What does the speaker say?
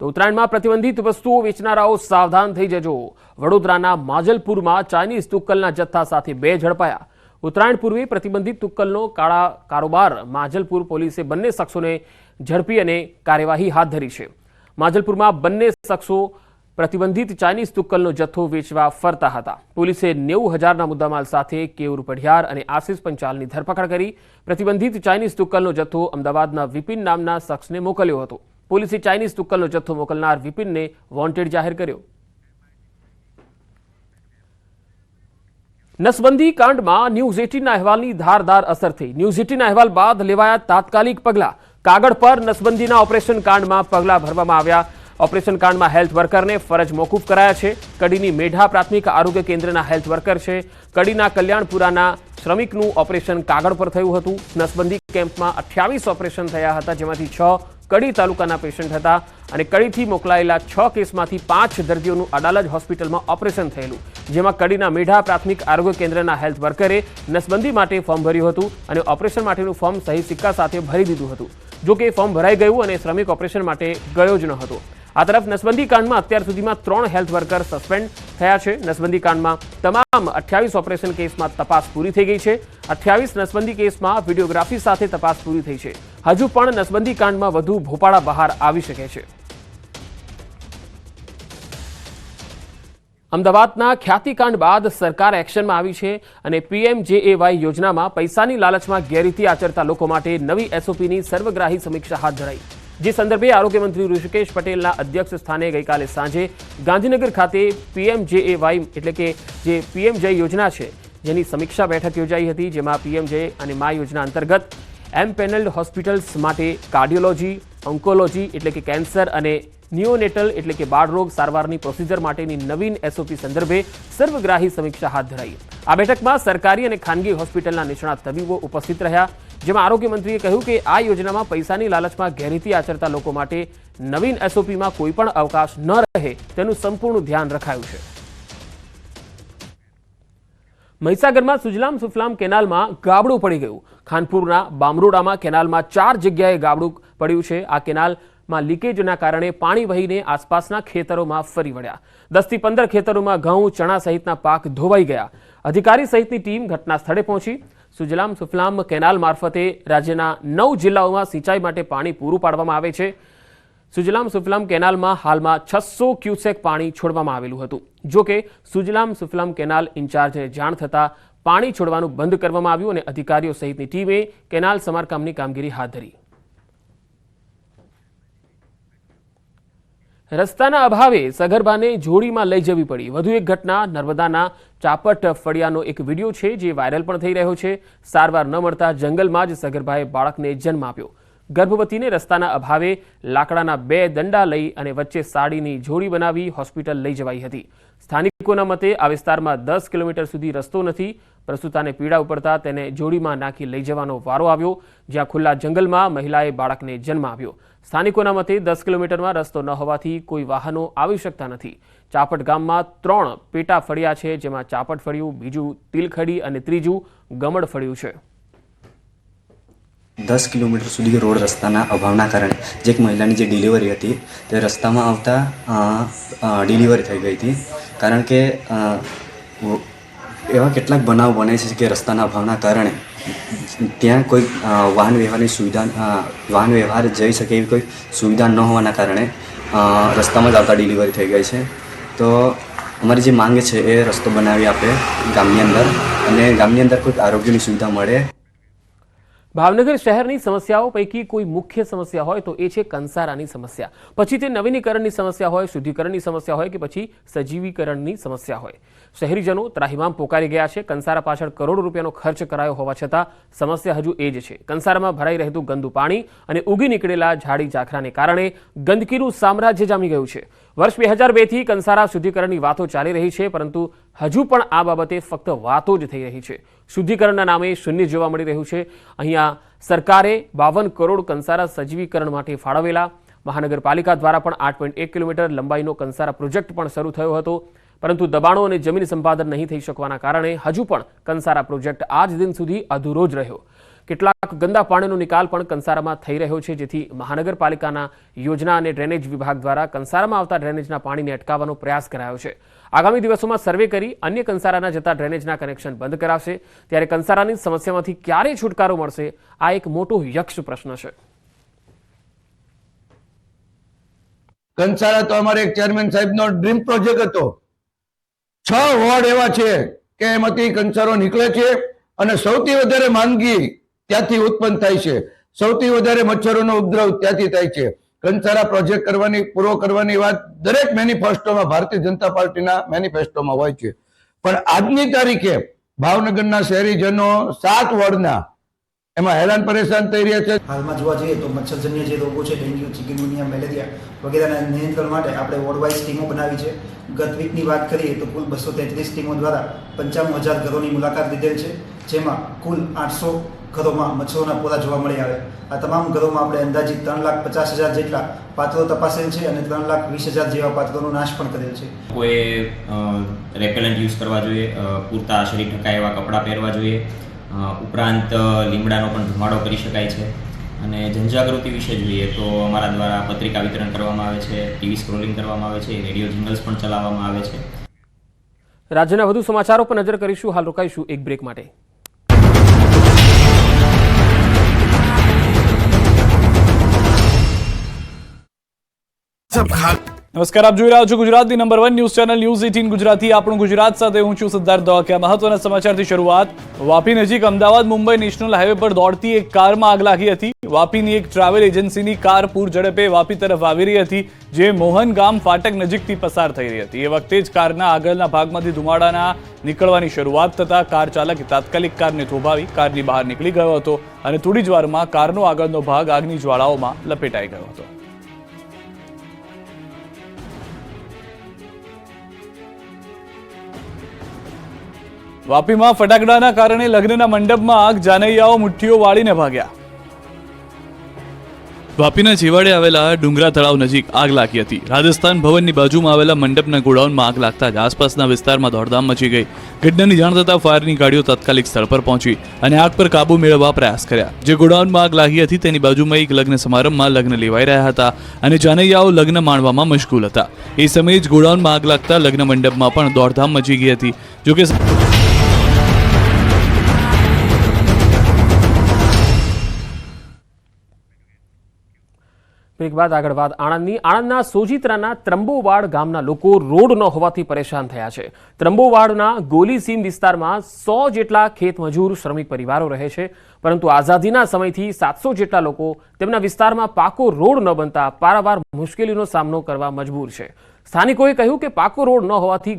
તો ઉત્તરાયણમાં પ્રતિબંધિત વસ્તુઓ વેચનારાઓ સાવધાન થઈ જજો। વડોદરાના માજલપુરમાં ચાઇનીઝ તુક્કલના જથ્થા સાથે 2 ઝડપાયા। ઉત્તરાયણ પૂર્વે પ્રતિબંધિત તુક્કલનો કાળા કારોબાર માજલપુર પોલીસે બંને શખ્સોને ઝડપી અને કાર્યવાહી હાથ ધરી છે। માજલપુરમાં બંને શખ્સો પ્રતિબંધિત ચાઇનીઝ તુક્કલનો જથ્થો વેચવા ફરતા હતા। પોલીસે 90,000ના મુદ્દામાલ સાથે કેયુર પઢિયાર અને આશિષ પંચાલની ધરપકડ કરી। પ્રતિબંધિત ચાઇનીઝ તુક્કલનો જથ્થો અમદાવાદના વિપિન નામના શખ્સને મોકલ્યો હતો। પોલીસે ચાઇનીઝ તુક્કલનો જથ્થો મોકલનાર વિપિનને વોન્ટેડ જાહેર કર્યો। નસબંધી કાંડમાં ન્યૂઝ 18ના અહેવાલની ધારદાર અસર થઈ। ન્યૂઝ 18ના અહેવાલ બાદ લેવાયા તાત્કાલિક પગલાં। કાગળ પર નસબંધીના ઓપરેશન કાંડમાં પગલાં ભરવામાં આવ્યા। ऑपरेशन कांड में हेल्थ वर्कर ने फरज मौकूफ कराया है। कड़ीनी मेढा प्राथमिक आरोग्य केन्द्रना हेल्थ वर्कर है। कड़ीना कल्याणपुराना श्रमिकનું ऑपरेशन कागड़ पर थयुं हतुं। नसबंधी केम्प में 28 ऑपरेशन थया हता, जेमांथी 6 कड़ी तालुकाना पेशंट हता अने कड़ीथी मोकलायेला 6 केसमांथी 5 दर्दीओनुं अडालज होस्पिटल में ऑपरेशन थयेलुं, जेमां कड़ीना मेढा प्राथमिक आरोग्य केन्द्रना हेल्थ वर्करे नसबंधी माटे फॉर्म भर्युं हतुं अने ऑपरेशन माटेनुं फॉर्म सही सिक्का साथे भरी दीधुं हतुं। जो कि फॉर्म भराई गयुं अने श्रमिक ऑपरेशन माटे गयो ज न हतो। आ तरफ नसबंधी कांड में अत्यार सुधीमां 3 हेल्थ वर्कर सस्पेन्ड थया छे। नसबंधी कांड में तमाम 28 ऑपरेशन केस में तपास पूरी थई गई है। 28 नसबंधी केस में विडियोग्राफी साथे तपास पूरी थई छे। हजू पण नसबंधी कांड में वधु भोपाळा बहार आवी शके छे। अमदावादना ख्यातिकांड बाद सरकार एक्शन में आई है और PMJAY योजना में पैसानी लालच में गैररीति आचरता लोको माटे नवी SOPनी सर्वग्राही समीक्षा हाथ धराई। जे संदर्भे आरोग्य मंत्री ऋषिकेश पटेलना अध्यक्ष स्थाने गईकाले सांजे गांधीनगर खाते PMJAY एटले के जे PMJ योजना है जेनी समीक्षा बैठक योजाई हती, जेमां PMJ अने मा योजना अंतर्गत एम्पेनल्ड होस्पिटल्स माटे कार्डियोलॉजी, ऑन्कोलॉजी एटले के कैंसर अने नियोनेटल एटले के बाळरोग सारवारनी प्रोसीजर माटेनी नवीन SOP संदर्भे सर्वग्राही समीक्षा हाथ धराई। आ बेठकमां सरकारी अने खानगी होस्पिटलना निष्णात तबीबो उपस्थित रह्या, जेमां आरोग्य मंत्रीए कह्युं के आ योजनामां पैसानी लालचमां गैररीति आचरता लोको माटे नवीन SOP मां कोईपण अवकाश न रहे तेनुं संपूर्ण ध्यान रखायुं छे। મહીસાગરમાં સુજલામ સુફલામ કેનાલમાં ગાબડું પડી ગયું। ખાનપુરના બામરોડામાં કેનાલમાં 4 જગ્યાએ ગાબડું પડ્યું છે। આ કેનાલમાં લીકેજના કારણે પાણી વહીને આસપાસના ખેતરોમાં ફરી વળ્યા। 10 થી 15 ખેતરોમાં ઘઉં, ચણા સહિતના પાક ધોવાઈ ગયા। અધિકારી સહિતની ટીમ ઘટના સ્થળે પહોંચી। સુજલામ સુફલામ કેનાલ મારફતે રાજ્યના 9 જિલ્લાઓમાં સિંચાઈ માટે પાણી પૂરું પાડવામાં આવે છે। સુજલામ સુફલામ કેનાલમાં હાલમાં 600 ક્યુસેક પાણી છોડવામાં આવેલું હતું। જો કે સુજલામ સુફલામ કેનાલ ઇન્ચાર્જને જાણ થતાં પાણી છોડવાનું બંધ કરવામાં આવ્યું અને અધિકારીઓ સહિતની ટીમે કેનાલ સમારકામની કામગીરી હાથ ધરી। રસ્તાના અભાવે સગર્ભાને જોડીમાં લઈ જવી પડી। વધુ એક ઘટના નર્મદાના ચાપટ ફળિયાનો એક વિડીયો છે જે વાયરલ પણ થઈ રહ્યો છે। સારવાર ન મળતા જંગલમાં જ સગર્ભાએ બાળકને જન્મ આપ્યો। गर्भवतीने रस्ताना अभावे लाकडाना 2 दंडा लई अने वच्चे साड़ीनी जोड़ी बनावी होस्पिटल लई जवाई हती। स्थानिकोना मते आ विस्तारमां 10 किलोमीटर सुधी रस्तो नथी। प्रसूताने पीड़ा उपड़ता तेने जोड़ीमां नाखी लई जवानो वारो આવ્યો, જ્યાં खुल्ला जंगलमां महिलाए बाळकने जन्म आप्यो। स्थानिकोना मते 10 किलोमीटरमां रस्तो न होवाथी कोई वाहनो आवी शकता नथी। चापट गाममां 3 पेटा फळिया छे, जेमां चापट फळिયું, बीजुं तिलखड़ी अने त्रीजुं गमड़ फळिયું छे। 10 किलोमीटर सुधी रोड रस्ताना अभावना कारणे जे एक महिलानी जे डिलिवरी हती ते रस्तामां आवता डिलिवरी थई गई थी। कारण के एवा केटलाक बनाव बने छे के रस्ताना अभावना कारणे त्यां कोई वाहन व्यवहारनी सुविधा वाहन व्यवहार जई शके एवी कोई सुविधा न होवाना कारणे रस्तामां ज आवता डिलिवरी थई गई छे। तो अमारी जे मांग छे ए रस्तो बनावी आपे गामनी अंदर अने गामनी अंदर कोई आरोग्यनी सुविधा मळे। भावनगर शहरनी समस्याओं पैकी कोई मुख्य समस्या होय तो ए छे कंसारानी समस्या। पछी ते नवीनीकरणनी समस्या होय, शुद्धिकरणनी समस्या होय के पछी सजीवीकरणनी समस्या होय। शहेरीजनो त्राहिमाम पोकारी गया छे। कंसारा पाछळ करोड़ों रूपियानो खर्च करायो होवा छतां समस्या हजू ए ज छे। कंसारामां भराई रहेतुं गंदू पाणी अने उगी निकळेला झाड़ी झाखराने कारणे गंदकीनुं साम्राज्य जामी गयुं छे। वर्ष 2002 थी कंसारा शुद्धिकरणनी वातो चाली रही छे, परंतु हजू पण आ बाबते फक्त वातो ज थई रही छे। शुद्धिकरणना नामे शून्य जोवा मळी रह्युं छे। अहींया सरकारे 52 करोड़ कंसारा सजीवीकरण माटे फाळवेला। महानगरपालिका द्वारा पण 8.1 किलोमीटर लंबाईनो कंसारा प्रोजेक्ट पण शरू थयो हतो, परंतु दबाणों और जमीन संपादन नहीं थई शकवाना कारणे हजू पण कंसारा प्रोजेक्ट आज दिन सुधी अधूरो ज रह्यो। કેટલાક ગંદા પાણીનો નિકાલ પણ કંસારામાં થઈ રહ્યો છે, જેથી મહાનગરપાલિકાના યોજના અને ડ્રેનેજ વિભાગ દ્વારા કંસારામાં આવતા ડ્રેનેજના પાણીને અટકાવવાનો પ્રયાસ કરાયો છે. આગામી દિવસોમાં સર્વે કરી અન્ય કંસારાના જતા ડ્રેનેજના કનેક્શન બંધ કરાવશે. ત્યારે કંસારાની સમસ્યામાંથી ક્યારે છુટકારો મળશે, આ એક મોટો યક્ષ પ્રશ્ન છે. કંસારા તો અમારે એક ચેરમેન સાહેબનો ડ્રીમ પ્રોજેક્ટ હતો. 6 વોર્ડ એવા છે કે એમાંથી કંસારો નીકળે છે અને સૌથી વધારે માંદગી ત્યાંથી ઉત્પન્ન થાય છે, સૌથી વધારે મચ્છરોનો ઉપદ્રવ ત્યાંથી થાય છે. કંસારા પ્રોજેક્ટ પૂરો કરવાની વાત દરેક મેનિફેસ્ટોમાં, ભારતીય જનતા પાર્ટીના મેનિફેસ્ટોમાં હોય છે. પણ આજની તારીખે ભાવનગરના શહેરીજનો 7 વોર્ડના એમાં હેરાન પરેશાન થઈ રહ્યા છે. હાલમાં જોવા જઈએ તો મચ્છરજન્ય જે રોગો છે, ડેન્ગ્યુ, ચિકનગુનિયા, મેલેરિયા વગેરેના નિયંત્રણ માટે આપણે વોર્ડવાઇઝ ટીમો બનાવી છે. ગત વીકની વાત કરીએ તો કુલ 233 ટીમો દ્વારા 95,000 ઘરોની મુલાકાત લીધેલ છે, જેમાં કુલ 800 ઘરોમાં મચ્છરોના પોરા જોવા મળી આવે. આ તમામ ઘરોમાં આપણે અંદાજિત 3,50,000 જેટલા પાત્રો તપાસેલ છે અને 3,20,000 જેવા પાત્રોનો નાશ પણ કરેલ છે. કોઈ રેપેલન્ટ યુઝ કરવા જોઈએ, પૂરતા શરીર ઢકાય એવા કપડાં પહેરવા જોઈએ, ઉપરાંત લીમડાનો પણ ધુમાડો કરી શકાય છે. અને જનજાગૃતિ વિશે જોઈએ તો અમારા દ્વારા પત્રિકા વિતરણ કરવામાં આવે છે, ટીવી સ્ક્રોલિંગ કરવામાં આવે છે, રેડિયો જિંગલ્સ પણ ચલાવવામાં આવે છે. રાજ્યના વધુ સમાચારો પર નજર કરીશું. હાલ રોકાઈશું એક બ્રેક માટે. નમસ્કાર, આપ જોઈ રહ્યા છો ગુજરાતની number 1 news channel news 18 Gujarati. આપણું ગુજરાત સાથે હું છું સિદ્ધાર્થ ધોળકિયા. મહત્વના સમાચારથી શરૂઆત. વાપી નજીક અમદાવાદ મુંબઈ નેશનલ હાઈવે પર દોડતી એક કારમાં આગ લાગી હતી. વાપીની એક ટ્રાવેલ એજન્સીની કાર પૂર ઝડપે વાપી તરફ આવી રહી હતી, જે મોહન ગામ ફાટક નજીકથી પસાર થઈ રહી હતી. એ વખતે જ કારના આગળના ભાગમાંથી ધુમાડાના નીકળવાની શરૂઆત થતા કાર ચાલકે તાત્કાલિક કારને થોભાવી કારની બહાર નીકળી ગયો હતો અને થોડી જ વારમાં કારનો આગળનો ભાગ આગની જ્વાળાઓમાં લપેટાઈ ગયો હતો. વાપીમાં ફટાકડાના કારણે લગ્નના મંડપમાં આગ, જાનૈયાઓ મુઠ્ઠીઓ વાળીને ભાગ્યા. વાપીના છેવાડે આવેલા ડુંગરા તળાવ નજીક આગ લાગી હતી. રાજસ્થાન ભવનની બાજુમાં આવેલા મંડપના ગોડાઉનમાં આગ લાગતા જ આસપાસના વિસ્તારમાં દોડધામ મચી ગઈ. ઘટનાની જાણ થતાં ફાયરની ગાડીઓ તાત્કાલિક સ્થળ પર પહોંચી અને આગ પર કાબુ મેળવવા પ્રયાસ કર્યા. જે ગોડાઉનમાં આગ લાગી હતી તેની બાજુમાં એક લગ્ન સમારંભમાં લગ્ન લેવાઈ રહ્યા હતા અને જાનૈયાઓ લગ્ન માણવામાં મશગુલ હતા. એ સમયે જ ગોડાઉનમાં આગ લાગતા લગ્ન મંડપમાં પણ દોડધામ મચી ગઈ હતી. જોકે બ્રેક બાદ આગળ વાત આણંદના સોજિત્રાના ત્રંબોવાડ ગામના લોકો રોડ ન હોવાથી પરેશાન થયા છે. ત્રંબોવાડના ગોલીસીમ વિસ્તારમાં 100 જેટલા ખેતમજૂર શ્રમિક પરિવારો રહે છે, પરંતુ આઝાદીના સમયથી 700 જેટલા લોકો તેમના વિસ્તારમાં પાકો રોડ ન બનતા પારાવાર મુશ્કેલીનો સામનો કરવા મજબૂર છે. સ્થાનિકોએ કહ્યું કે પાકો રોડ ન હોવાથી